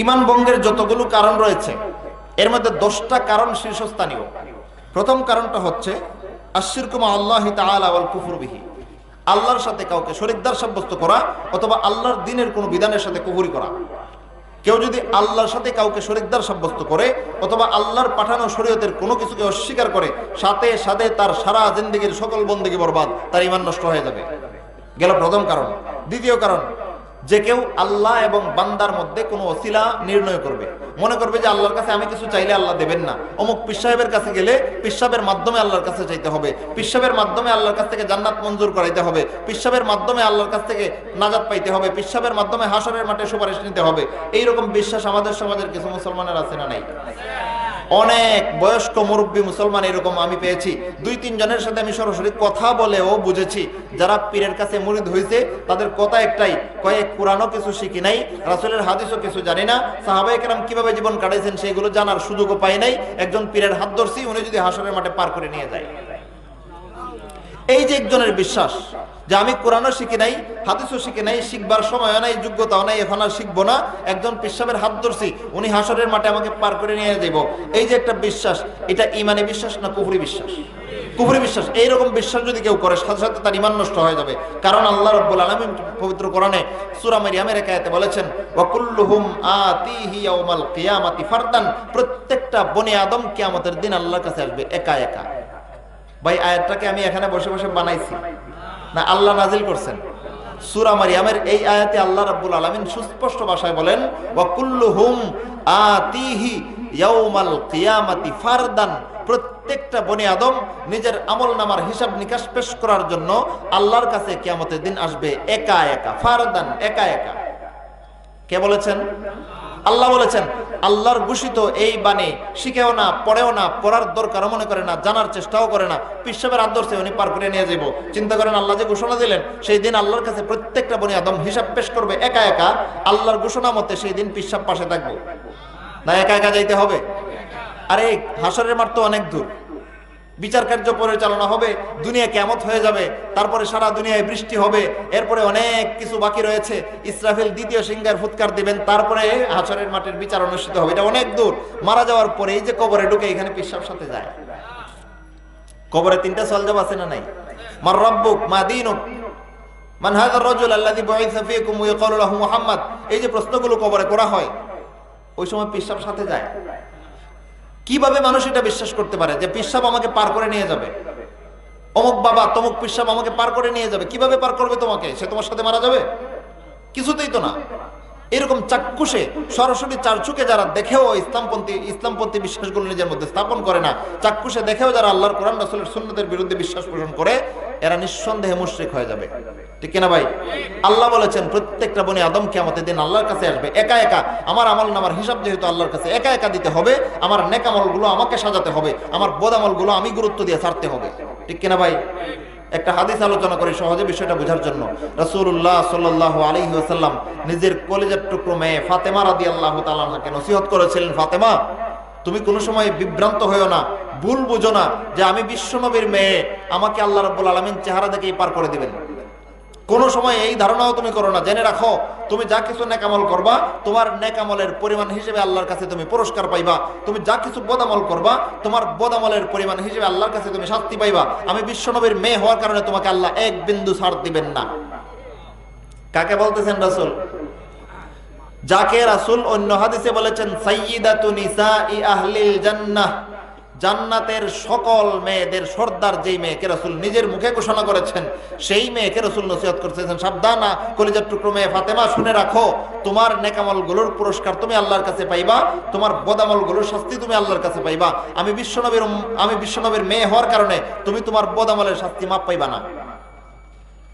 ঈমান ভঙ্গের যতগুলো কারণ রয়েছে এর মধ্যে 10টা কারণ শীর্ষস্থানীয়। প্রথম কারণটা হচ্ছে আশিরকু মা আল্লাহি তাআলা ওয়াল কুফরু বিহি, আল্লাহর সাথে কাউকে শরীকদার সাব্যস্ত করা অথবা আল্লাহর দ্বীনের কোনো বিধানের সাথে কুফরি করা। কেউ যদি আল্লাহর সাথে কাউকে শরীকদার সাব্যস্ত করে অথবা আল্লাহর পাঠানো শরীয়তের কোনো কিছুকে অস্বীকার করে, সাথে সাথে তার সারা জিন্দেগীর সকল বন্দেগী বরবাদ, তার ঈমান নষ্ট হয়ে যাবে। গেল প্রথম কারণ। দ্বিতীয় কারণ, যে কেউ আল্লাহ এবং বান্দার মধ্যে কোনো ওসিলা নির্ণয় করবে, মনে করবে যে আল্লাহর কাছে আমি কিছু চাইলে আল্লাহ দেবেন না, অমুক পীর সাহেবের কাছে গেলে পীর সাহেবের মাধ্যমে আল্লাহর কাছে চাইতে হবে, পীর সাহেবের মাধ্যমে আল্লাহর কাছ থেকে জান্নাত মঞ্জুর করাইতে হবে, পীর সাহেবের মাধ্যমে আল্লাহর কাছ থেকে নাজাত পাইতে হবে, পীর সাহেবের মাধ্যমে হাসরের মাঠে সুপারিশ নিতে হবে। এইরকম বিশ্বাস আমাদের সমাজের কিছু মুসলমানের আছে না নাই? অনেক বয়স্ক মুরব্বী মুসলমান এরকম আমি পেয়েছি। 2-3 জনের সাথে আমি সরাসরি কথা বলেও বুঝেছি, যারা পীরের কাছে মুরিদ হয়েছে তাদের কথা একটাই, কয়েক কোরআনও কিছু শিখি নাই, রাসূলের হাদিসও কিছু জানি না, সাহাবায়ে কেরাম কিভাবে জীবন কাটাইছেন সেগুলো জানার সুযোগও পাই নাই। একজন পীরের হাত ধরছি, উনি যদি হাসরের মাঠে পার করে নিয়ে যায়। এই যে একজনের বিশ্বাস যে আমি কোরআনও শিখি নাই, হাদিসও শিখি নাই, শিখবার সময়ও নাই, যোগ্যতাও নাই, এখন আর শিখবো না, একজন পীর সাহেবের হাত ধরছি, উনি হাসরের মাঠে আমাকে পার করে নিয়ে যাইব, এই যে একটা বিশ্বাস, এটা ঈমানি বিশ্বাস না কুফরি বিশ্বাস? কুফরি বিশ্বাস। এইরকম বিশ্বাস যদি কেউ করে, সাথে সাথে তার ঈমান নষ্ট হয়ে যাবে। কারণ আল্লাহ রাব্বুল আলামিন পবিত্র কোরআনে সূরা মারইয়ামের এক আয়াতে বলেছেন, ওয়া কুল্লুহুম আতিহি ইয়াউমাল কিয়ামাতি ফারদান, প্রত্যেকটা বনি আদম কিয়ামতের দিন আল্লাহর কাছে আসবে একা একা। ভাই, আয়াতটাকে আমি এখানে বসে বসে বানাইছি না আল্লাহ নাজিল করছেন? সূরা মারইয়ামের এই আয়াতে আল্লাহ রাব্বুল আলামিন সুস্পষ্ট ভাষায় বলেন, ওয়া কুল্লুহুম আতিহি ইয়াউমাল কিয়ামাতি ফারদান, প্রত্যেকটা বনি আদম নিজের আমলনামার হিসাব নিকাশ পেশ করার জন্য আল্লাহর কাছে কিয়ামতের দিন আসবে একা একা। ফারদান, একা একা। কে বলেছেন? আল্লাহ বলেছেন। আল্লাহর ঘোষিত এই বাণী শিখেও না, পড়েও না, পড়ার দরকারও মনে করে না, জানার চেষ্টাও করে না, পীর সাহেবের আদর্শে উনি পার করে নিয়ে যাব। চিন্তা করেন, আল্লাহ যে ঘোষণা দিলেন সেই দিন আল্লাহর কাছে প্রত্যেকটা বনি আদম হিসাব পেশ করবে একা একা। আল্লাহর ঘোষণা মতে সেই দিন পীর সাহেব পাশে থাকবে না, একা একা যাইতে হবে? আরে হাসরের মাঠ তো অনেক দূর, বিচার কার্য পরিচালনা হবে, দুনিয়া কিয়ামত হয়ে যাবে, তারপরে সারা দুনিয়ায় বৃষ্টি হবে, এরপরে অনেক কিছু বাকি রয়েছে, ইসরাফিল দ্বিতীয় সিংহার ফুৎকার দিবেন, তারপরে হাসরের মাঠের বিচার অনুষ্ঠিত হবে। এটা অনেক দূর। মারা যাওয়ার পরে এই যে কবরে ঢুকে এখানে পীর সাহেব সাথে যায়। কবরে 3টা সওয়াল জবাব আছে না নাই? মার রাব্বুক, মা দীনুক, মান হাযার রাজুল আল্লাযী বুইসা ফীকুম ওয়া ইয়াকালু লাহু মুহাম্মদ, এই যে প্রশ্নগুলো কবরে করা হয়, ওই সময় পীর সাহেব সাথে যায়। কিভাবে মানুষ এটা বিশ্বাস করতে পারে যে পীর সাহেব আমাকে পার করে নিয়ে যাবে? অমুক বাবা তমুক পীর সাহেব আমাকে পার করে নিয়ে যাবে। কিভাবে পার করবে তোমাকে? সে তোমার সাথে মারা যাবে? কিছুতেই তো না। এরকম চাক্ষুষে সরাসরি চারচুকে যারা দেখেও ইসলামপন্থী বিশ্বাসগুলো নিজের মধ্যে স্থাপন করে না, চাক্ষুষে দেখেও যারা আল্লাহর কোরআন রাসূলের সুন্নতের বিরুদ্ধে বিশ্বাস পোষণ করে, এরা নিঃসন্দেহে মুশরিক হয়ে যাবে। ঠিক কিনা ভাই? আল্লাহ বলেছেন প্রত্যেকটা বনি আদম কিয়ামতের দিন আল্লাহর কাছে আসবে একা একা। আমার আমলনামার হিসাব যেহেতু আল্লাহর কাছে একা একা দিতে হবে, আমার নেক আমলগুলো আমাকে সাজাতে হবে, আমার বদ আমলগুলো আমি গুরুত্ব দিয়ে ছাড়তে হবে। ঠিক কিনা ভাই? একটা হাদিস আলোচনা করি সহজে বিষয়টা বোঝার জন্য। রাসূলুল্লাহ সাল্লাল্লাহু আলাইহি ওয়াসাল্লাম নিজের কলিজার টুকরো মেয়ে ফাতেমা রাদিয়াল্লাহু তাআলা আনহাকে নসিহত করেছিলেন, ফাতেমা, তুমি কোনো সময় বিভ্রান্ত হয়েও না, ভুল বুঝো না যে আমি বিশ্বনবীর মেয়ে, আমাকে আল্লাহ রাব্বুল আলামিন চেহারা দেখেই পার করে দিবেন। কোনো সময় এই ধারণাও তুমি করো না। জেনে রাখো, তুমি যা কিছু নেক আমল করবা, তোমার নেক আমলের পরিমাণ হিসেবে আল্লাহর কাছে তুমি পুরস্কার পাইবা। তুমি যা কিছু বদ আমল করবা, তোমার বদ আমলের পরিমাণ হিসেবে আল্লাহর কাছে তুমি শাস্তি পাইবা। আমি বিশ্বনবীর মেয়ে হওয়ার কারণে তোমাকে আল্লাহ এক বিন্দু ছাড় দিবেন না। কাকে বলতেছেন রাসূল? যাকে রাসূল অন্য হাদিসে বলেছেন সাইয়্যিদাতু নিসাই আহলিল জান্নাহ, জান্নাতের সকল মেয়েদের সর্দার যেই মেয়েকে রাসূল নিজের মুখে ঘোষণা করেছেন, সেই মেয়েকে রাসূল নসিহত করতেছেন, সাবধান কলিজার টুকরো মেয়ে ফাতেমা, শুনে রাখো, তোমার নেক আমলগুলোর পুরস্কার তুমি আল্লাহর কাছে পাইবা, তোমার বদ আমলগুলোর শাস্তি তুমি আল্লাহর কাছে পাইবা। আমি বিশ্বনবীর মেয়ে হওয়ার কারণে তুমি তোমার বদ আমলের শাস্তি মাপ পাইবা না।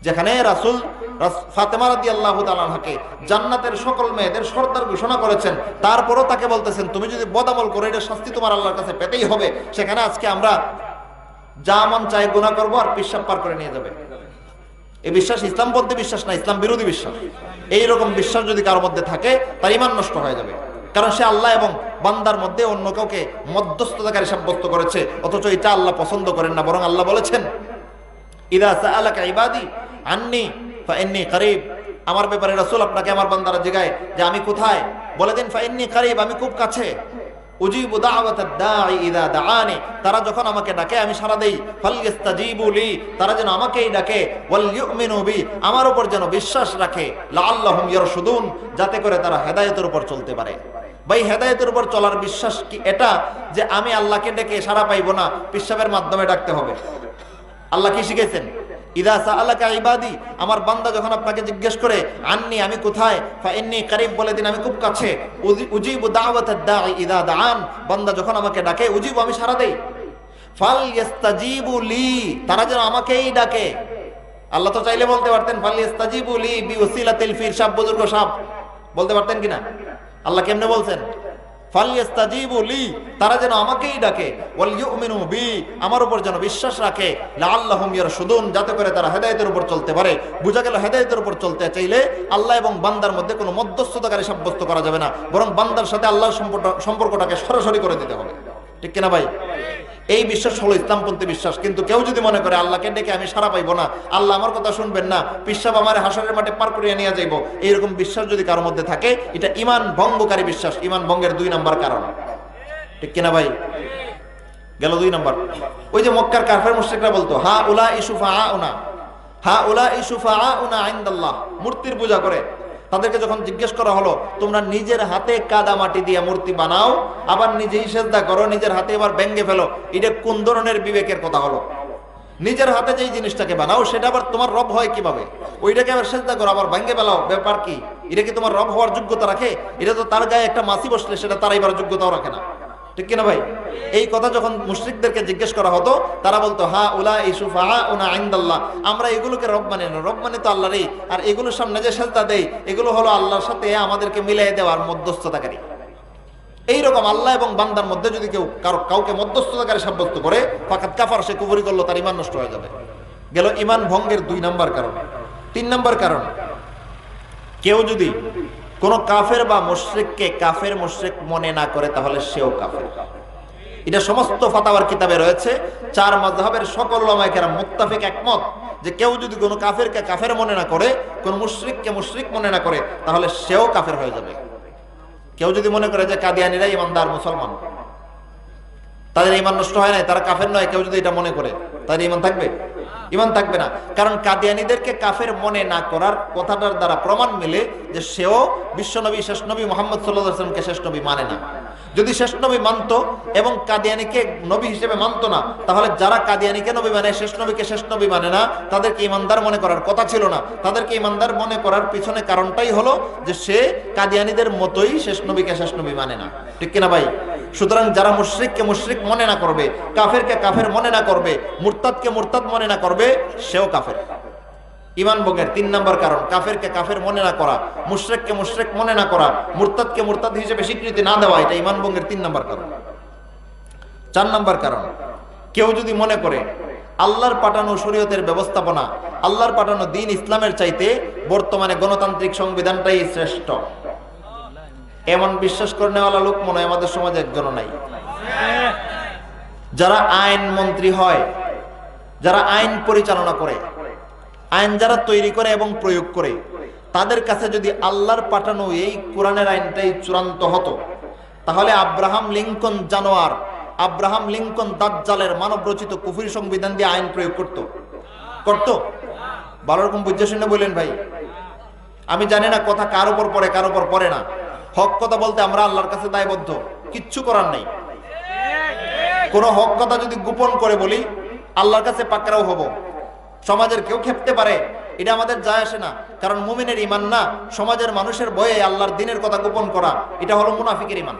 যেখানে রাসূল ফাতেমা রাদিয়াল্লাহু তাআলা আনহাকে জান্নাতের সকল মেয়েদের সর্দার ঘোষণা করেছেন, তারপরও তাকে বলতেছেন তুমি যদি বদামল করো এটা শাস্তি তোমার আল্লাহর কাছে পেতেই হবে। সেখানে আজকে আমরা যা মন চাই গুনাহ করবো আর পিশাব পার করে নিয়ে যাবে। এই বিশ্বাস ইসলামপন্থী বিশ্বাস না, ইসলাম বিরোধী বিশ্বাস। এইরকম বিশ্বাস যদি কারোর মধ্যে থাকে তার ঈমান নষ্ট হয়ে যাবে। কারণ সে আল্লাহ এবং বান্দার মধ্যে অন্য কাউকে মধ্যস্থতাকারী সাব্যস্ত করেছে, অথচ এটা আল্লাহ পছন্দ করেন না। বরং আল্লাহ বলেছেন, ইদা সাআলাকা ইবাদি আন্নী ফাইন্নী করিব, আমার ব্যাপারে রাসূল আপনাকে আমার বান্দারা জিগায় যে আমি কোথায়, বলে দিন ফাইন্নী কারিব, আমি খুব কাছে। উজিবু দাওয়াতাদ দাঈ ইযা দাআনি, তারা যখন আমাকে ডাকে আমি সাড়া দেই। ফালইস্তাজিবু লি, তারা যেন আমাকেই ডাকে। ওয়াল ইউমিনু বি, আমার উপর যেন বিশ্বাস রাখে। লাআল্লাহুম ইয়ারশুদুন, যাতে করে তারা হেদায়েতের উপর চলতে পারে। ভাই হেদায়েতের উপর চলার বিশ্বাস কি এটা যে আমি আল্লাহকে ডেকে সাড়া পাইবো না, পিশাবের মাধ্যমে ডাকতে হবে? আল্লাহ কি শিখেছেন? ইদা সাআলাকা ইবাদি, আমার বান্দা যখন আপনাকে জিজ্ঞেস করে আন্নি, আমি কোথায়, ফাইন্নী কারিব, বলে দিন আমি খুব কাছে। উজিবু দাওয়াতাদ দাঈ ইযা দাআন, বান্দা যখন আমাকে ডাকে উজিবু, আমি সাড়া দেই। ফালইস্তাজিবু লি, তারা যেন আমাকেই ডাকে। আল্লাহ তো চাইলে বলতে পারতেন ফালইস্তাজিবু লি বিওসিলাতিল ফির, সাপ বুজুর্গ সাপ, বলতে পারতেন কিনা? আল্লাহ কেমনে বলছেন? ফালইস্তাজিবু লি, তারা যেন আমাকেই ডাকে। ওয়াল ইউমিনু বি, আমার উপর যেন বিশ্বাস রাখে। লাআল্লাহুম ইয়ারশুদুন, যাতে করে তারা হেদায়েতের উপর চলতে পারে। বুঝা গেল হেদায়েতের উপর চলতে চাইলে আল্লাহ এবং বান্দার মধ্যে কোনো মধ্যস্থতাকারী সাব্যস্ত করা যাবে না, বরং বান্দার সাথে আল্লাহর সম্পর্কটাকে সরাসরি করে দিতে হবে। ঠিক কিনা ভাই? এই বিশ্বাস হলো ইসলামপন্থী বিশ্বাস। কিন্তু কেউ যদি মনে করে আল্লাহকে ডেকে আমি সাড়া পাইবো না, আল্লাহ আমার কথা শুনবেন না, পিশাব আমার হাসরের মাঠে পার করিয়ে নিয়ে যাইবো, এইরকম বিশ্বাস যদি কারোর মধ্যে থাকে, এটা ঈমান ভঙ্গকারী বিশ্বাস, ঈমান ভঙ্গের 2 নাম্বার কারণ। ঠিক কিনা ভাই? গেল 2 নাম্বার। ওই যে মক্কার কাফের মুশরিকরা বলতো হা উলা ইশুফাআউনা, হা উলা ইশুফাআউনা ইনদাল্লাহ, মূর্তির পূজা করে। তাদেরকে যখন জিজ্ঞেস করা হলো তোমরা নিজের হাতে কাদা মাটি দিয়ে মূর্তি বানাও, আবার নিজেই সেজদা করো, নিজের হাতে আবার ভেঙে ফেলো, এটা কোন ধরনের বিবেকের কথা হলো? নিজের হাতে যেই জিনিসটাকে বানাও সেটা আবার তোমার রব হয় কিভাবে? ওইটাকে আবার সেজদা করো, আবার ভেঙে ফেলাও, ব্যাপার কি? এটা কি তোমার রব হওয়ার যোগ্যতা রাখে? এটা তো তার গায়ে একটা মাছি বসলে সেটা তারাইবার যোগ্যতাও রাখে না। ঠিক কিনা ভাই? এই কথা যখন মুশরিকদেরকে জিজ্ঞেস করা হতো, তারা বলতো হা উলা ইশুফাআউনা ইনদাল্লাহ, আমরা এগুলোকে রব মানে না, রব মানে তো আল্লাহরই, আর এগুলোর সামনে যে সেজদা দেই এগুলো হলো আল্লাহর সাথে আমাদেরকে মিলিয়ে দেওয়ার মধ্যস্থতাকারী। এইরকম আল্লাহ এবং বান্দার মধ্যে যদি কেউ কাউকে মধ্যস্থতাকারী সাব্যস্ত করে, ফাকাত কাফার, সে কুফরি করলো, তার ঈমান নষ্ট হয়ে যাবে। গেল ঈমান ভঙ্গের 2 নাম্বার কারণ। 3 নাম্বার কারণ, কেউ যদি কোন কাফের বা মুশরিককে কাফের মুশরিক মনে না করে তাহলে সেও কাফের। এটা সমস্ত ফাতাওয়ার কিতাবে রয়েছে। 4 মাযহাবের সকল উলামায়ে কেরাম মুত্তাফিক, একমত যে কেউ যদি কোনো কাফেরকে কাফের মনে না করে, কোন মুশরিককে মুশরিক মনে না করে, তাহলে সেও কাফের হয়ে যাবে। কেউ যদি মনে করে যে কাদিয়ানীরা ইমানদার মুসলমান, তাদের ঈমান নষ্ট হয় নাই, তারা কাফের নয়, কেউ যদি এটা মনে করে, তাদের ঈমান থাকবে? ঈমান থাকবে না। কারণ কাদিয়ানীদেরকে কাফের মনে না করার কথাটার দ্বারা প্রমাণ মিলে যে সেও বিশ্বনবী শেষ নবী মুহাম্মদ সাল্লাল্লাহু আলাইহি ওয়াসাল্লামকে শেষ নবী মানে না। যদি শেষ নবী মানতো এবং কাদিয়ানীকে নবী হিসেবে মানতো না, তাহলে যারা কাদিয়ানীকে নবী মানে, শেষ নবীকে শেষ নবী মানে না, তাদেরকে ঈমানদার মনে করার কথা ছিল না। তাদেরকে ঈমানদার মনে করার পিছনে কারণটাই হলো যে সে কাদিয়ানীদের মতোই শেষ নবীকে শেষ নবী মানে না। ঠিক কিনা ভাই? সুতরাং যারা মুশরিককে মুশরিক মনে না করবে, কাফেরকে কাফের মনে না করবে, মুরতাদকে মুরতাদ মনে না করবে, সেও কাফের। ঈমান ভঙ্গের 3 নাম্বার কারণ, কাফেরকে কাফের মনে না করা, মুশরিককে মুশরিক মনে না করা, মুরতাদকে মুরতাদ হিসেবে স্বীকৃতি না দেওয়া, এটা ঈমান ভঙ্গের 3 নাম্বার কারণ। 4 নাম্বার কারণ, কেউ যদি মনে করে আল্লাহর পাঠানো শরীয়তের ব্যবস্থাপনা, আল্লাহর পাঠানো দ্বীন ইসলামের চাইতে বর্তমানে গণতান্ত্রিক সংবিধানটাই শ্রেষ্ঠ, এমন বিশ্বাস করে নেওয়ালা লোক মনে হয় আমাদের সমাজে একজনও নাই। যারা আইন মন্ত্রী হয়, যারা আইন পরিচালনা করে, আইন যারা তৈরি করে এবং প্রয়োগ করে, তাদের কাছে যদি আল্লাহর পাঠানো এই কোরআনের আইনটাই চূড়ান্ত হতো, তাহলে আব্রাহাম লিঙ্কন জানোয়ার, আব্রাহাম লিঙ্কন দাজ্জালের মানব রচিত কুফরি সংবিধান দিয়ে আইন প্রয়োগ করতো? ভালো রকম বুঝে শুনে বললেন ভাই। আমি জানি না কথা কার উপর পড়ে কার উপর পড়ে না। হক কথা বলতে আমরা আল্লাহর কাছে দায়বদ্ধ, কিচ্ছু করার নাই। কোন হক কথা যদি গোপন করে বলি আল্লাহর কাছে পাকড়াও হব। সমাজের কেউ খেপতে পারে, এটা আমাদের যায় আসে না, কারণ মুমিনের ঈমান না, সমাজের মানুষের ভয়ে আল্লাহর দ্বীনের কথা গোপন করা, এটা হলো মুনাফিকের ঈমান।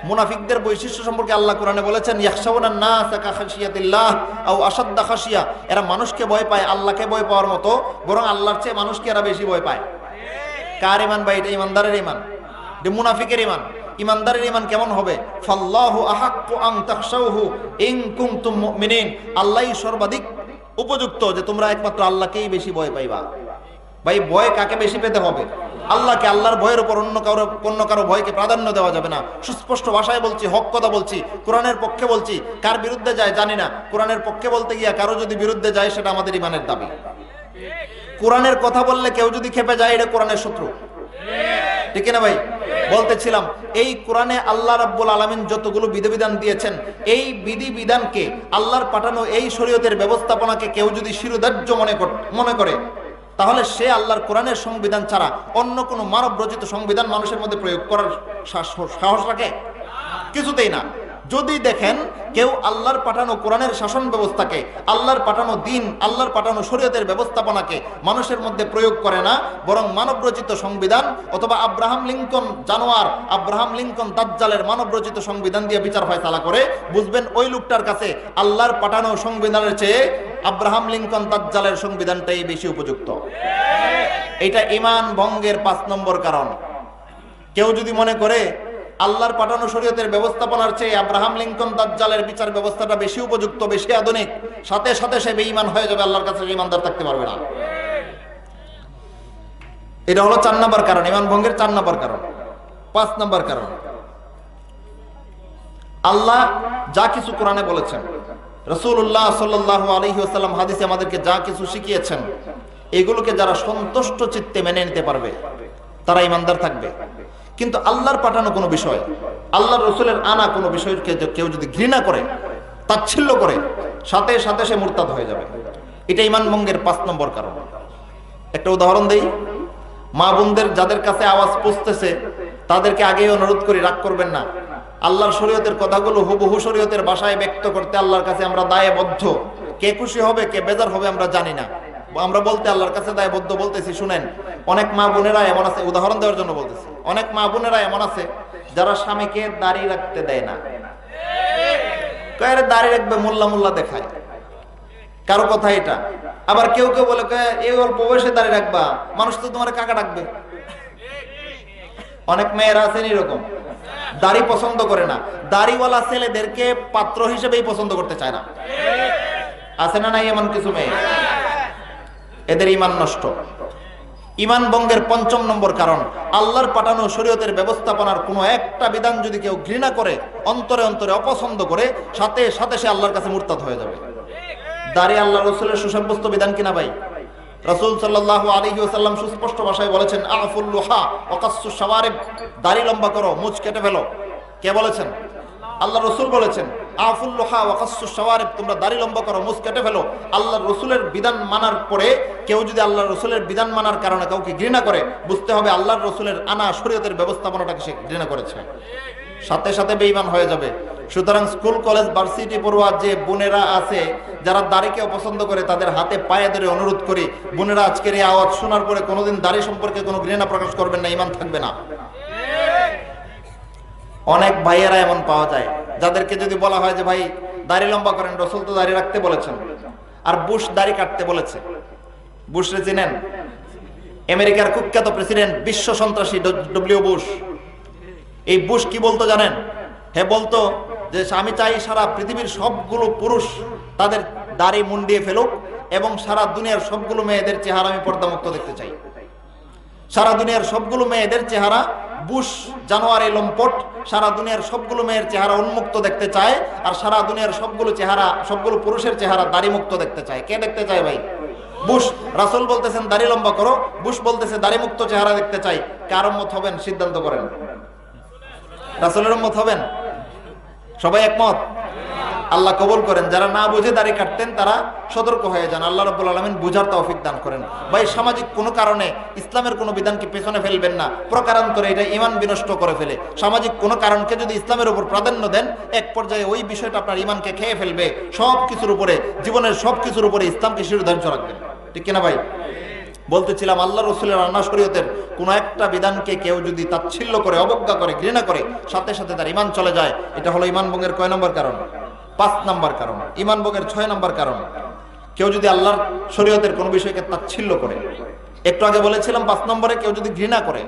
মুনাফিকদের বৈশিষ্ট্য সম্পর্কে আল্লাহ কোরআনে বলেছেন ইয়াখশাউনান নাস কাখাশিয়াতিল্লাহ আও আশাদ্দা খাশিয়া, এরা মানুষকে ভয় পায় আল্লাহকে ভয় পাওয়ার মতো, বরং আল্লাহর চেয়ে মানুষকে এরা বেশি ভয় পায়। কার ঈমান ভাই? এটা ঈমানদারের ঈমান, এটা মুনাফিকের ঈমান। ঈমানদারের ঈমান কেমন হবে? ফাল্লাহু আহাক্কু আন তাখশাউহু ইন কুনতুম মুমিনিন, আল্লাহই সর্বাধিক উপযুক্ত যে তোমরা একমাত্র আল্লাহকেই বেশি ভয় পাইবা। ভাই ভয় কাকে বেশি পেতে হবে? আল্লাহকে। আল্লাহর ভয়ের উপর অন্য কারো ভয়কে প্রাধান্য দেওয়া যাবে না। সুস্পষ্ট ভাষায় বলছি, হক কথা বলছি, কোরআনের পক্ষে বলছি। কার বিরুদ্ধে যায় জানি না, কোরআনের পক্ষে বলতে গিয়া কারো যদি বিরুদ্ধে যায় সেটা আমাদের ঈমানের দাবি। কোরআনের কথা বললে কেউ যদি খেপে যায়, এটা কোরআনের শত্রু, ঠিক না ভাই? বলতেছিলাম এই কোরআনে আল্লাহ রাব্বুল আলামিন যতগুলো বিধিবিধান দিয়েছেন, এই বিধিবিধানকে আল্লাহর পাঠানো এই শরীয়তের ব্যবস্থাপনাকে কেউ যদি শিরোধার্য মনে করে, তাহলে সে আল্লাহর কোরআনের সংবিধান ছাড়া অন্য কোনো মানব রচিত সংবিধান মানুষের মধ্যে প্রয়োগ করার সাহস রাখে? কিছুতেই না। যদি দেখেন কেউ আল্লাহর পাঠানো কোরআনের শাসন ব্যবস্থাকে, আল্লাহর পাঠানো দিন, আল্লাহর পাঠানো শরীয়তের ব্যবস্থাপনাকে মানুষের মধ্যে প্রয়োগ করে না, বরং মানব রচিত সংবিধান অথবা আব্রাহাম লিঙ্কন জানোয়ার, আব্রাহাম লিঙ্কন দাজ্জালের মানব রচিত সংবিধান দিয়ে বিচার ফয়সালা করে, বুঝবেন ওই লোকটার কাছে আল্লাহর পাঠানো সংবিধানের চেয়ে আব্রাহাম লিঙ্কন দাজ্জালের সংবিধানটাই বেশি উপযুক্ত। এটা ঈমান ভঙ্গের 5 নম্বর কারণ। কেউ যদি মনে করে আল্লাহর পাঠানো শরীয়তের ব্যবস্থাপনার চেয়ে আব্রাহাম লিঙ্কন দাজ্জালের বিচার ব্যবস্থাটা বেশি উপযুক্ত, বেশি আধুনিক, সাথে সাথে সে বেঈমান হয়ে যাবে, আল্লাহর কাছে ঈমানদার থাকতে পারবে না। এটা হলো 4 নম্বর কারণ, ঈমান ভঙ্গের 4 নম্বর কারণ। 5 নম্বর কারণ, আল্লাহ যা কিছু কোরআনে বলেছেন, রাসূলুল্লাহ সাল্লাল্লাহু আলাইহি ওয়াসাল্লাম হাদিসে আমাদেরকে যা কিছু শিখিয়েছেন, এগুলোকে যারা সন্তুষ্ট চিত্তে মেনে নিতে পারবে তারা ঈমানদার থাকবে। কিন্তু আল্লাহর পাঠানো কোনো বিষয়, আল্লাহর রাসূলের আনা কোনো বিষয়কে কেউ যদি ঘৃণা করে, তাচ্ছিল্য করে, সাথে সাথে সে মুরতাদ হয়ে যাবে। এটা ঈমান ভঙ্গের 5 নম্বর কারণ। একটা উদাহরণ দেই। মা বোনদের যাদের কাছে আওয়াজ পৌঁছতেছে তাদেরকে আগেই অনুরোধ করি, রাগ করবেন না। আল্লাহর শরীয়তের কথাগুলো হুবহু শরীয়তের ভাষায় ব্যক্ত করতে আল্লাহর কাছে আমরা দায়বদ্ধ। কে খুশি হবে কে বেজার হবে আমরা জানি না, আমরা বলতে আল্লাহর কাছে দায়বদ্ধ বলতেছি। শুনেন, অনেক মা বোনেরা এমন আছে, উদাহরণ দেওয়ার জন্য বলতেছি, অনেক মা বোনেরা এমন আছে যারা স্বামীকে দাড়ি রাখতে দেয় না। দাড়ি রাখবে, মোল্লা মোল্লা দেখায়, কারো কথা এটা। আবার কেউ কেউ বলে এই অল্প বয়সে দাড়ি রাখবা, মানুষ তো তোমার কাকা ডাকবে। অনেক মেয়েরা আছেন এরকম, দাড়ি পছন্দ করে না, দাড়িওয়ালা ছেলেদেরকে পাত্র হিসেবেই পছন্দ করতে চায় না। আছে না নাই এমন কিছু মেয়ে? এদের ঈমান নষ্ট। ঈমান ভঙ্গের 5 নম্বর কারণ, আল্লাহর পাঠানো শরীয়তের ব্যবস্থাপনার কোনো একটা বিধান যদি কেউ ঘৃণা করে, অন্তরে অন্তরে অপছন্দ করে, সাথে সাথে সে আল্লাহর কাছে মুরতাদ হয়ে যাবে। দাড়ি আল্লাহ রাসূলের সুসাব্যস্ত বিধান কিনা ভাই? রাসূল সাল্লাল্লাহু আলাইহি ওয়াসাল্লাম সুস্পষ্ট ভাষায় বলেছেন, আফুল লুহা ওয়া কাসসুশ শাওয়ারিব, দাড়ি লম্বা করো, মুছ কেটে ফেলো। কে বলেছেন? আল্লাহ রাসূল বলেছেন, আফুল লুহা ওয়া কাসসুশ শাওয়ারিব, তোমরা দাড়ি লম্বা করো, মুছ কেটে ফেলো। আল্লাহর রাসূলের বিধান মানার পরে কেউ যদি আল্লাহর রাসূলের বিধান মানার কারণে কাউকে ঘৃণা করে, বুঝতে হবে আল্লাহর রাসূলের আনা শরীয়তের ব্যবস্থাপনাটাকে সে ঘৃণা করেছে, সাথে সাথে বেঈমান হয়ে যাবে। সুতরাং স্কুল কলেজ ভার্সিটি পড়ুয়া যে বোনেরা আছে যারা দাড়িকে অপছন্দ করে, তাদের হাতে পায়ে ধরে অনুরোধ করি, বোনেরা আজকের এই আওয়াজ শোনার পরে কোনোদিন দাড়ি সম্পর্কে কোনো ঘৃণা প্রকাশ করবেন না, ঈমান থাকবে না। অনেক ভাইয়েরা এমন পাওয়া যায় যাদেরকে যদি বলা হয় যে ভাই দাড়ি লম্বা করেন, রাসূল তো দাড়ি রাখতে বলেছেন, আর বুশ দাড়ি কাটতে বলেছে। বুশরে চিনেন? আমেরিকার কুখ্যাত প্রেসিডেন্ট, বিশ্ব সন্ত্রাসী ডব্লিউ বুশ। এই বুশ কি বলতো জানেন? হে বলতো যে আমি চাই সারা পৃথিবীর সবগুলো পুরুষ তাদের দাড়ি মুন্ডিয়ে ফেলুক এবং সারা দুনিয়ার সবগুলো মেয়েদের চেহারা আমি পর্দামুক্ত দেখতে চাই। সারা দুনিয়ার সবগুলো মেয়েদের চেহারা, বুশ জানোয়ারে লম্পট, সারা দুনিয়ার সবগুলো মেয়ের চেহারা উন্মুক্ত দেখতে চায়, আর সারা দুনিয়ার সবগুলো চেহারা, সবগুলো পুরুষের চেহারা দাড়ি মুক্ত দেখতে চায়। কে দেখতে চায় ভাই? বুশ। রাসূল বলতেছেন দাড়ি লম্বা করো, বুশ বলতেছে দাড়ি মুক্ত চেহারা দেখতে চাই। কার উম্মত হবেন সিদ্ধান্ত করেন। রাসূলের উম্মত হবেন? সবাই একমত? আল্লাহ কবুল করেন। যারা না বুঝে দাড়ি কাটতেন তারা সতর্ক হয়ে যান। আল্লাহ রাব্বুল আলামিন বুঝার তৌফিক দান করেন। ভাই সামাজিক কোনো কারণে ইসলামের কোনো বিধানকে পেছনে ফেলবেন না, প্রকারান্তরে এটা ঈমান বিনষ্ট করে ফেলে। সামাজিক কোনো কারণকে যদি ইসলামের উপর প্রাধান্য দেন, এক পর্যায়ে ওই বিষয়টা আপনার ঈমানকে খেয়ে ফেলবে। সব কিছুর উপরে, জীবনের সব কিছুর উপরে ইসলামকে শিরোধার্য রাখবেন, ঠিক কিনা ভাই? বলতেছিলাম, আল্লাহ রাসূলের আনা শরীয়তের কোন একটা বিধানকে কেউ যদি তাচ্ছিল্য করে, অবজ্ঞা করে, ঘৃণা করে, সাথে সাথে তার ঈমান চলে যায়। এটা হলো ঈমান ভঙ্গের কয় নম্বর কারণ? 5 নম্বর কারণ। ঈমান ভঙ্গের 6 নম্বর কারণ, কেউ যদি আল্লাহর শরীয়তের কোন বিষয়কে তাচ্ছিল্য করে। একটু আগে বলেছিলাম 5 নম্বরে কেউ যদি ঘৃণা করে,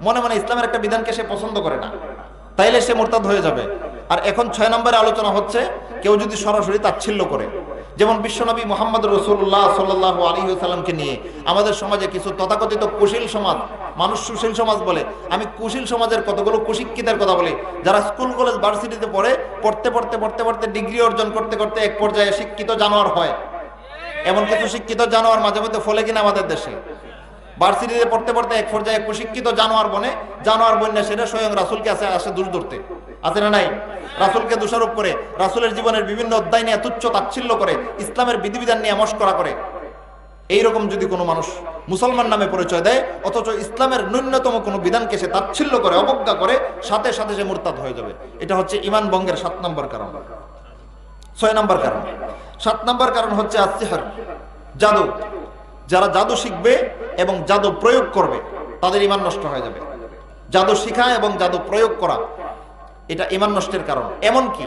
মনে মনে ইসলামের একটা বিধানকে সে পছন্দ করে না, তাইলে সে মুরতাদ হয়ে যাবে। আর এখন 6 নম্বরে আলোচনা হচ্ছে কেউ যদি সরাসরি তাচ্ছিল্য করে। যেমন বিশ্বনবী মুহাম্মদ রাসূলুল্লাহ সাল্লাল্লাহু আলাইহি ওয়াসাল্লামকে নিয়ে আমাদের সমাজে কিছু তথাকথিত কুশীল সমাজ, মানুষ সুশীল সমাজ বলে। আমি কুশীল সমাজের কতগুলো কুশিক্ষিতের কথা বলি, যারা স্কুল কলেজ ভার্সিটিতে পড়তে ডিগ্রি অর্জন করতে করতে এক পর্যায়ে শিক্ষিত জানোয়ার হয়। এমন কিছু শিক্ষিত জানোয়ার মাঝে মধ্যে ফলে কিনা আমাদের দেশে। ভার্সিটিতে পড়তে পড়তে এক পর্যায়ে এক শিক্ষিত জানোয়ার বনে, জানোয়ার বন্যা সেটা স্বয়ং রাসূলকে আসে দোষ ধরতে, আছে না নাই? রাসূলকে দোষারোপ করে, রাসূলের জীবনের বিভিন্ন অধ্যায় নিয়ে তুচ্ছ তাচ্ছিল্য করে, ইসলামের বিধিবিধান নিয়ে মশকরা করে। এইরকম যদি কোনো মানুষ মুসলমান নামে পরিচয় দেয় অথচ ইসলামের ন্যূনতম কোনো বিধানকে সে তাচ্ছিল্য করে, অবজ্ঞা করে, সাথে সাথে সে মুরতাদ হয়ে যাবে। এটা হচ্ছে ঈমান ভঙ্গের 7 নম্বর কারণ। 6 নম্বর কারণ, 7 নম্বর কারণ হচ্ছে আসসিহর, জাদু। যারা জাদু শিখবে এবং জাদু প্রয়োগ করবে তাদের ঈমান নষ্ট হয়ে যাবে। জাদু শিখা এবং জাদু প্রয়োগ করা এটা ঈমান নষ্টের কারণ। এমনকি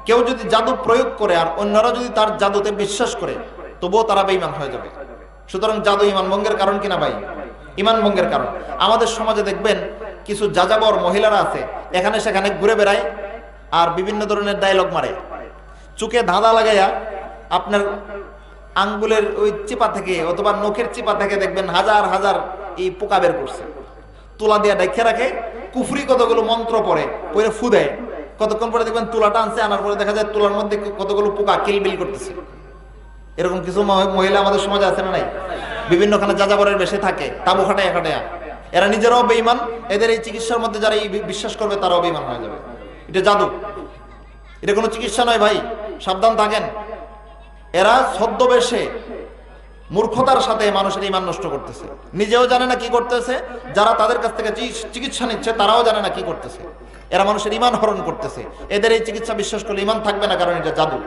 কেউ যদি জাদু প্রয়োগ করে আর অন্যরা যদি তার জাদুতে বিশ্বাস করে তবুও তারা বেঈমান হয়ে যাবে। সুতরাং জাদু ঈমান ভঙ্গের কারণ কিনা ভাই? ঈমান ভঙ্গের কারণ। আমাদের সমাজে দেখবেন কিছু যাযাবর মহিলারা আছে, এখানে সেখানে ঘুরে বেড়ায় আর বিভিন্ন ধরনের ডায়লগ মারে, চোখে ধাঁধা লাগাইয়া আপনার আঙ্গুলের ওই চিপা থেকে অথবা নখের চিপা থেকে দেখবেন হাজার হাজার এই পোকা বের করছে, তুলা দিয়ে ডেকে রাখে, কুফরি কতগুলো মন্ত্র পড়ে ফু দেয়, কতক্ষণ পরে দেখবেন তুলাটা আনছে, আনার পরে দেখা যায় তুলার মধ্যে কতগুলো পোকা কিলবিল করতেছে। এরকম কিছু মহিলা আমাদের সমাজে আছে না নাই? বিভিন্নখানে যাযাবরের বেশে থাকে, তাবু খাটায়া খাটায়া। এরা নিজেরাও বেঈমান, এদের এই চিকিৎসার মধ্যে যারা এই বিশ্বাস করবে তারাও বেঈমান হয়ে যাবে। এটা জাদু, এটা কোনো চিকিৎসা নয় ভাই, সাবধান থাকেন। এরা ছদ্মবেশে মূর্খতার সাথে মানুষের ঈমান নষ্ট করতেছে, নিজেও জানে না কি করতেছে, যারা তাদের কাছ থেকে চিকিৎসা নিচ্ছে তারাও জানে না কি করতেছে। এরা মানুষের ঈমান হরণ করতেছে। এদের এই চিকিৎসা বিশ্বাস করলে ঈমান থাকবে না, কারণ এটা জাদু।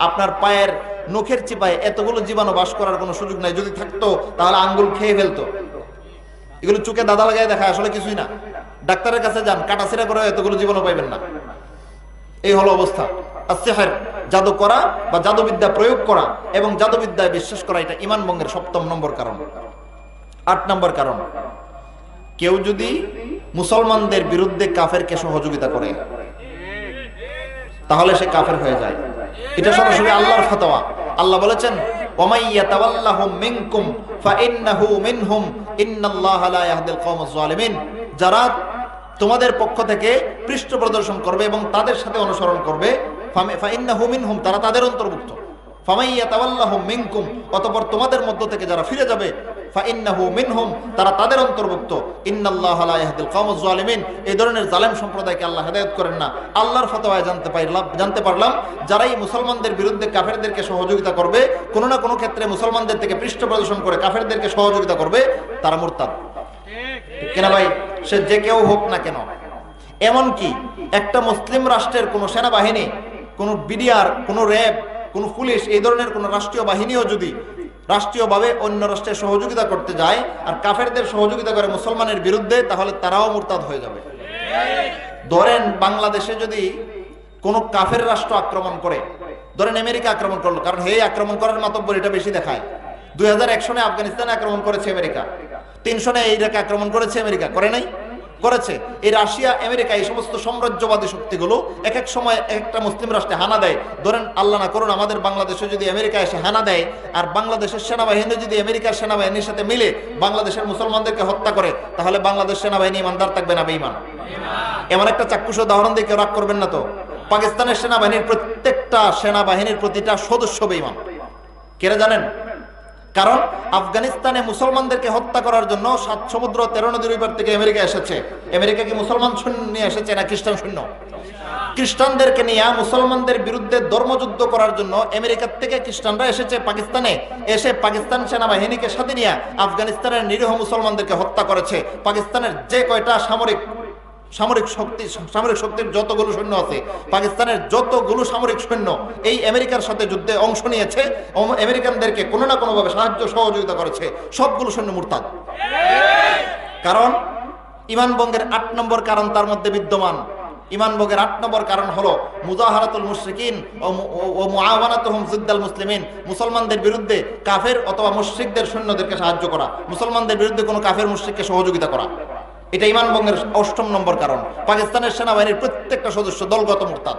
আপনার পায়ের নখের চিপায় এতগুলো জীবাণু বাস করার কোনো সুযোগ নাই, যদি থাকতো তাহলে আঙ্গুল খেয়ে ফেলতো। এগুলো চোখে দাদা লাগাই দেখা আসলে কিছুই না। ডাক্তারের কাছে যান, কাটাছিড়া করে এতগুলো জীবাণু পাইবেন না। এই হলো অবস্থা। আসসিহর, জাদু করা বা জাদুবিদ্যা প্রয়োগ করা এবং জাদুবিদ্যায় বিশ্বাস করা, এটা ঈমান ভঙ্গের 7 নম্বর কারণ। 8 নম্বর কারণ, কেউ যদি মুসলমানদের বিরুদ্ধে কাফেরকে সহযোগিতা করে তাহলে সে কাফের হয়ে যায়। এটা সরাসরি আল্লাহর ফতোয়া। আল্লাহ বলেছেন, ওয়ামাই ইয়াতাওয়াল্লাহুম মিনকুম ফাইন্নাহু মিনহুম ইন্নাল্লাহা লা ইয়াহদিল কওমাজ জালিমিন। যারা তোমাদের পক্ষ থেকে পৃষ্ঠ প্রদর্শন করবে এবং তাদের সাথে অনুসরণ করবে, ফাইন্নাহু মিনহুম, তারা তাদের অন্তর্ভুক্ত। ফামাই ইয়াতাওয়াল্লাহুম মিনকুম, অতঃপর তোমাদের মধ্য থেকে যারা ফিরে যাবে, ফাইন্নাহু মিনহুম, তারা তাদের অন্তর্ভুক্ত। ইন্নাল্লাহা লা ইয়াহদিল কওমাজ জালিমিন, এই ধরনের জালেম সম্প্রদায়কে আল্লাহ হেদায়েত করেন না। আল্লাহর ফতোয়ায় জানতে পারলাম যারাই মুসলমানদের বিরুদ্ধে কাফেরদেরকে সহযোগিতা করবে, কোনো না কোনো ক্ষেত্রে মুসলমানদের থেকে পৃষ্ঠ প্রদর্শন করে কাফেরদেরকে সহযোগিতা করবে, তারা মুরতাদ। কেন ভাই? সে যে কেউ হোক না কেন। এমনকি একটা মুসলিম রাষ্ট্রের কোনো সেনাবাহিনী, কোনো বিডিআর, কোনো র্যাব, কোনো পুলিশ, এই ধরনের কোনো রাষ্ট্রীয় বাহিনীও যদি রাষ্ট্রীয়ভাবে অন্য রাষ্ট্রের সহযোগিতা করতে যায় আর কাফেরদের সহযোগিতা করে মুসলমানের বিরুদ্ধে, তাহলে তারাও মুরতাদ হয়ে যাবে। ধরেন বাংলাদেশে যদি কোনো কাফের রাষ্ট্র আক্রমণ করে, ধরেন আমেরিকা আক্রমণ করলো, কারণ হে আক্রমণ করার মাতব্বর এটা বেশি দেখায়। 2001 সনে আফগানিস্তানে আক্রমণ করেছে আমেরিকা, 3 সনে ইরাকে আক্রমণ করেছে আমেরিকা, করে নাই? করেছে। এই রাশিয়া, আমেরিকা, এই সমস্ত সাম্রাজ্যবাদী শক্তিগুলো এক এক সময় একটা মুসলিম রাষ্ট্রে হানা দেয়। ধরেন আল্লাহ না করুন আমাদের বাংলাদেশে যদি আমেরিকা এসে হানা দেয় আর বাংলাদেশের সেনাবাহিনী যদি আমেরিকার সেনাবাহিনীর সাথে মিলে বাংলাদেশের মুসলমানদেরকে হত্যা করে, তাহলে বাংলাদেশ সেনাবাহিনী ইমানদার থাকবে না বেঈমান? এমন একটা চাক্ষুষ উদাহরণ দিয়ে কেউ রাগ করবেন না তো। পাকিস্তানের সেনাবাহিনীর প্রত্যেকটা সেনাবাহিনীর প্রতিটা সদস্য বেঈমান। কেন জানেন? কারণ আফগানিস্তানে মুসলমানদেরকে হত্যা করার জন্য 7 সমুদ্র 13 নদীর ওই পার থেকে আমেরিকা এসেছে। আমেরিকা কি মুসলমান সৈন্য নিয়ে এসেছে না খ্রিস্টান সৈন্য? খ্রিস্টানদেরকে নিয়ে মুসলমানদের বিরুদ্ধে ধর্মযুদ্ধ করার জন্য আমেরিকার থেকে খ্রিস্টানরা এসেছে পাকিস্তানে, এসে পাকিস্তান সেনাবাহিনীকে সাথে নিয়ে আফগানিস্তানের নিরীহ মুসলমানদেরকে হত্যা করেছে। পাকিস্তানের যে কয়টা সামরিক শক্তির যতগুলো সৈন্য আছে, পাকিস্তানের যতগুলো সামরিক সৈন্য এই আমেরিকার সাথে যুদ্ধে অংশ নিয়েছে, আমেরিকানদেরকে কোনো না কোনোভাবে সাহায্য সহযোগিতা করেছে, সবগুলো সৈন্য মুরতাদ। কারণ ঈমান ভঙ্গের 8 নম্বর কারণ তার মধ্যে বিদ্যমান। ঈমান ভঙ্গের 8 নম্বর কারণ হলো মুজাহারাতুল মুশরিকিন ও মুআওয়ানাতুহুম জিদ্দাল মুসলিমিন, মুসলমানদের বিরুদ্ধে কাফের অথবা মুশরিকদের সৈন্যদেরকে সাহায্য করা, মুসলমানদের বিরুদ্ধে কোনো কাফের মুশরিককে সহযোগিতা করা। এটা ঈমান ভঙ্গের 8ম নম্বর কারণ। পাকিস্তানের সেনাবাহিনীর প্রত্যেকটা সদস্য দলগত মুরতাদ।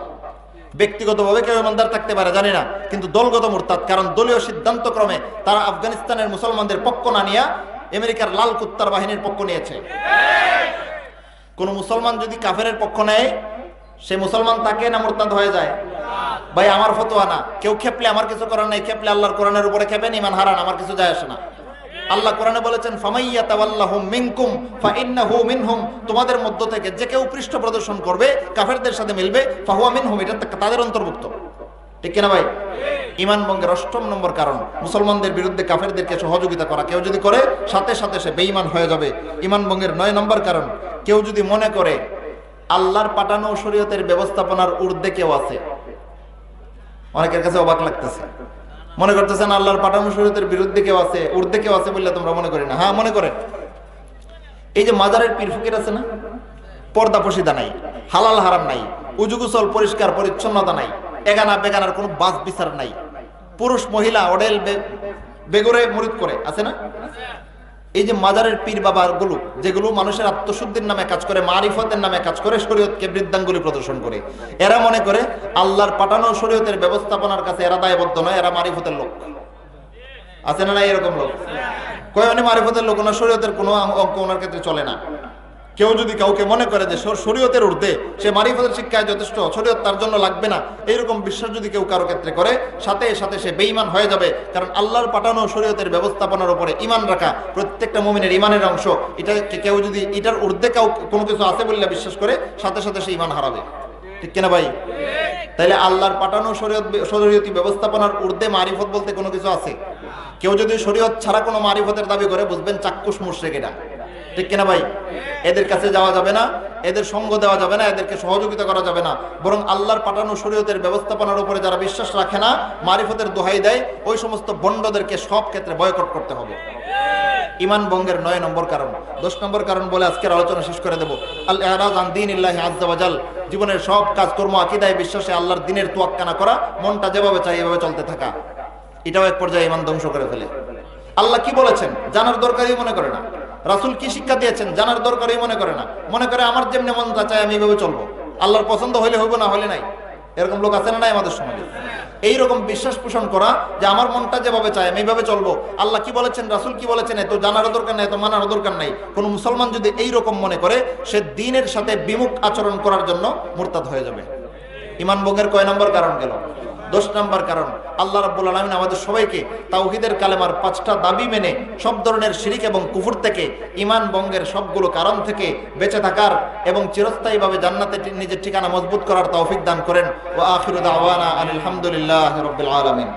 ব্যক্তিগতভাবে কেউ ইমানদার থাকতে পারে জানি না, কিন্তু দলগত মুরতাদ। কারণ দলীয় সিদ্ধান্তক্রমে তারা আফগানিস্তানের মুসলমানদের পক্ষ না নিয়ে আমেরিকার লাল কুত্তার বাহিনীর পক্ষ নিয়েছে। কোন মুসলমান যদি কাফেরের পক্ষ নেয় সে মুসলমান থাকে না মুরতাদ হয়ে যায়? ভাই আমার ফতোয়া না, কেউ খেপলে আমার কিছু করার নাই, খেপলে আল্লাহর কোরআনের উপরে খেপেন, ইমান হারান, আমার কিছু যায় আসে না। আল্লাহ কোরআনে বলেছেন ফামাইয়া তাওয়াল্লাহুম মিনকুম ফাইন্নাহু মিনহুম, তোমাদের মধ্য থেকে যে কেউ পৃষ্ঠ প্রদর্শন করবে, কাফেরদের সাথে মিলবে, ফাহুয়া মিনহুম, এটা তাদের অন্তর্ভুক্ত। ঠিক কিনা ভাই? ইমান ভঙ্গের 8ম নম্বর কারণ মুসলমানদের বিরুদ্ধে কাফেরদেরকে সহযোগিতা করা। কেউ যদি করে সাথে সাথে সে বেঈমান হয়ে যাবে। ইমান ভঙ্গের 9 নম্বর কারণ কেউ যদি মনে করে আল্লাহর পাঠানো শরীয়তের ব্যবস্থাপনার ঊর্ধ্বে কেউ আছে। অনেকের কাছে অবাক লাগতেছে, মনে করতেছেন আল্লাহর পাঠানো শরীয়তের বিরুদ্ধে কেউ আছে, ঊর্ধ্বে কেউ আছে বললে তোমরা মনে করি না? হ্যাঁ মনে করেন। এই যে মাজারের পীর ফকির আছে না, পর্দা পশিদা নাই, হালাল হারাম নাই, উজুগুসল পরিষ্কার পরিচ্ছন্নতা নাই, এগানা বেগানার কোনো বাস বিচার নাই, পুরুষ মহিলা অডেল বেগরে মুরিদ করে, আছে না? এই যে মাজারের পীর বাবা গুলো, যেগুলো মানুষের আত্মশুদ্ধির নামে কাজ করে, মারিফতের নামে কাজ করে, শরীয়তকে বৃদ্ধাঙ্গুলি প্রদর্শন করে, এরা মনে করে আল্লাহর পাঠানো শরীয়তের ব্যবস্থাপনার কাছে এরা দায়বদ্ধ নয়, এরা মারিফতের লোক। আছে না? এরকম লোক কয় উনি মারিফতের লোক, না শরীয়তের কোনো অঙ্ক ওনার ক্ষেত্রে চলে না। কেউ যদি কাউকে মনে করে যে শরীয়তের ঊর্ধ্বে, সে মারিফতের শিক্ষায় যথেষ্ট, শরীয়ত তার জন্য লাগবে না, এইরকম বিশ্বাস যদি কেউ কারো ক্ষেত্রে করে, সাথে সাথে সে বেঈমান হয়ে যাবে। কারণ আল্লাহর পাঠানো শরীয়তের ব্যবস্থাপনার উপরে ঈমান রাখা প্রত্যেকটা মুমিনের ঈমানের অংশ। এটা কেউ যদি এটার ঊর্ধ্বে কাউ কোনো কিছু আছে বলে বিশ্বাস করে, সাথে সাথে সে ঈমান হারাবে। ঠিক কিনা ভাই? তাইলে আল্লাহর পাঠানো শরীয়তি ব্যবস্থাপনার ঊর্ধ্বে মারিফত বলতে কোনো কিছু আছে? কেউ যদি শরীয়ত ছাড়া কোনো মারিফতের দাবি করে, বুঝবেন চাক্ষুষ মুশরিক এটা। ঠিক কিনা ভাই? এদের কাছে যাওয়া যাবে না, এদের সঙ্গ দেওয়া যাবে না, এদেরকে সহযোগিতা করা যাবে না। বরং আল্লাহর পাঠানো শরীয়তের ব্যবস্থাপনার উপরে যারা বিশ্বাস রাখে না, মারিফতের দোহাই দেয়, ওই সমস্ত ভণ্ডদেরকে সব ক্ষেত্রে বয়কট করতে হবে। ঈমান ভঙ্গের 9 নম্বর কারণ। 10 নম্বর কারণ বলে আজকের আলোচনা শেষ করে দেব। আল ইরাদ আন দীনিল্লাহি আযজা ওয়া জাল, জীবনের সব কাজকর্ম আকীদায় বিশ্বাসে আল্লাহর দ্বীনের তোয়াক্কা না করা, মনটা যেভাবে চাই এভাবে চলতে থাকা, এটাও এক পর্যায়ে ঈমান ধ্বংস করে ফেলে। আল্লাহ কি বলেছেন জানার দরকারই মনে করে না, রাসূল কি শিক্ষা দিয়েছেন জানার দরকারই মনে করে না, মনে করে আমার যেমনি মন চায় আমি এইভাবে চলবো, আল্লাহর পছন্দ হইলে হইব, না হলে নাই। এরকম লোক আছে না নাই আমাদের সমাজে? এইরকম বিশ্বাস পোষণ করা যে আমার মনটা যেভাবে চায় আমি এইভাবে চলবো, আল্লাহ কি বলেছেন রাসূল কি বলেছেন এত জানার দরকার নাই, এত মানার দরকার নাই। কোন মুসলমান যদি এইরকম মনে করে, সে দ্বীনের সাথে বিমুখ আচরণ করার জন্য মুরতাদ হয়ে যাবে। ঈমান ভঙ্গের কয় নম্বর কারণ গেল? 10 নম্বর কারণ। আল্লাহ রাব্বুল আলামিন আমাদের সবাইকে তাওহীদের কালেমার 5টা দাবি মেনে সব ধরনের শিরক এবং কুফর থেকে, ঈমান ভঙ্গের সবগুলো কারণ থেকে বেঁচে থাকার এবং চিরস্থায়ীভাবে জান্নাতে নিজের ঠিকানা মজবুত করার তৌফিক দান করেন। ওয়া আখিরু দাওয়ানা আলহামদুলিল্লাহি রাব্বিল আলামিন।